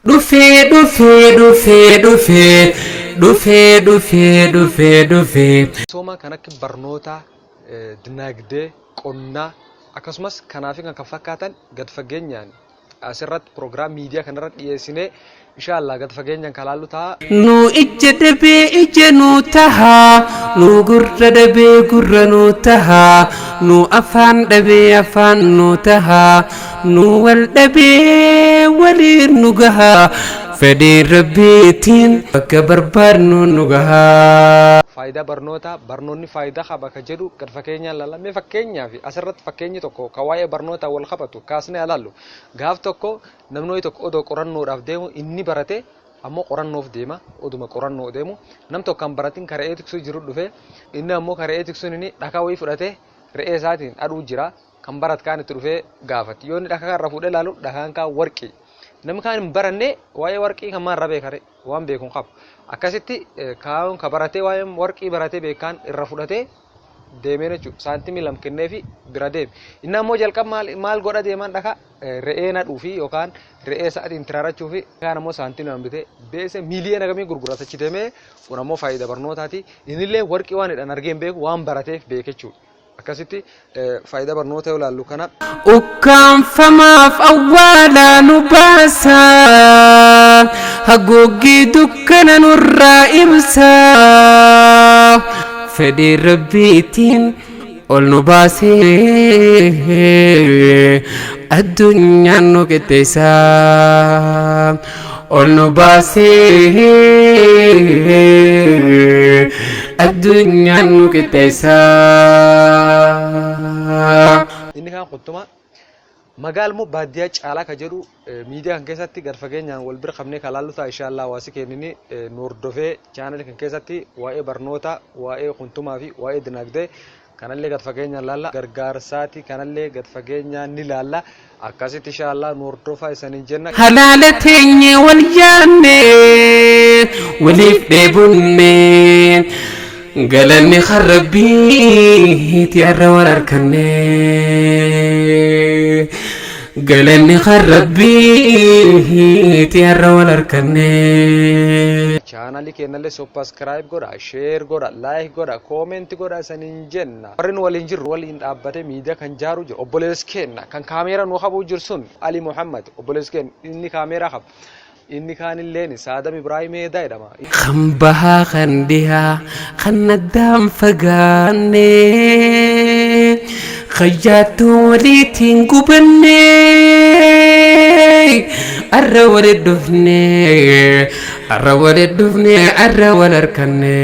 Dufe, dufe, dufe, dufe, dufe, dufe, dufe, dufe. Sooma kan akka barnoota, dinagdee, qonnaa akkasumas kanaafi kan fakkaatan gad fageenyaan asirratti piroogiraam miidiyaa kanarratti dhiyeessinee inshaallah gad fageenyaan kan laallu ta'a. Nu ija dabee ija nu taha, nu gurra dabee gurra nu taha, nu afaan dabee afaan nu taha, nu wal dabee waliin nu gaha, fedhii rabbiitiin bakka barbaadnu nu gaha. Faayidaa barnootaa barnoonni faayidaa qaba ka jedhu gad fakkeenyaan laallamee fakkeenyaaf asirratti fakkeenyi tokko ka waa'ee barnootaa wal qabatu kaasnee alaallu gaaf tokko namni tokko odoo qorannoodhaaf deemu inni barate ammoo qorannoof deema oduma qorannoo deemu nam tokko kan baratiin ka re'ee tiksuu jiru dhufe inni ammoo ka re'ee tiksuun inni dhakaa wayii fudhate re'ee isaatiin aduu jira kan barat kaan itti dhufee gaafate yoo inni dhakaa irra fuudhee laalu dhakaan kaan warqii namni kaan hin baranne waa'ee warqii kan maarra beekare waan beekuun qabu. Akkasitti kaa'uun ka baratee waa'ee warqii baratee beekaan irra fudhatee deemee jechuudha. Saantimii lam kennee fi bira deeme. Inni ammoo jalqaba maal godha deeman dhaka re'ee nadhuu fi yookaan re'ee sa'aatiin tirarachuu fi kaan ammoo saantimii lam bitee beese miiliyoona gamii gurguratachi deemee kun ammoo faayidaa barnootaati. Innillee warqii waan hidhan argeen beeku waan barateef beeke jechuudha. Akkasitti faayidaa barnoota yoo ilaallu kana. Ukkaanfamaaf awwaalaa nu baasa, haguuggii dukkana nurraa ibsa, fedhii rabbiitiin ol nu baasee addunyaan nu qixxeessa, ol nu baasee addunyaan nu qixxeessa. Inni kan qottuma magaalmoo baadiyyaa caalaa ka jedhu miidiyaa kan keessatti gad fageenyaan wal bira qabnee kan laallu ta'a inshaallah hawaasi keenyini nu hordofee chaanalii kan keessatti waa'ee barnoota, waa'ee quntumaa fi waa'ee dinagdee kanallee gad fageenyaan laalla gargaarsaati kanallee gad fageenyaan ni laalla akkasitti inshaallah nu hordofaa isaniin jenna. Halaala teenye wal yaanne waliif dheebunne galanni kan rabbiiti arra wal harkanne. Galanni kan rabbiiti arra wal harkanne. Chaanalii keenyallee subscribe godha, share godha, like godha, comment godha isaniin jenna. Warri nu waliin jirru waliin dhaabbatee miidiyaa kan jaaru jiru obboleessi keenya kan kaameera nu qabuu jiru sun Ali Muhammad obboleessi keenya inni kaameera qaba. Inni kaanilleen Saadam Ibrahim Eedaa jedhama. Kan bahaa kan dhihaa kan addaan fagaanne khayyaattuu waliitiin gubanne arra walitti dhufne arra walitti dhufne arra wal harkanne.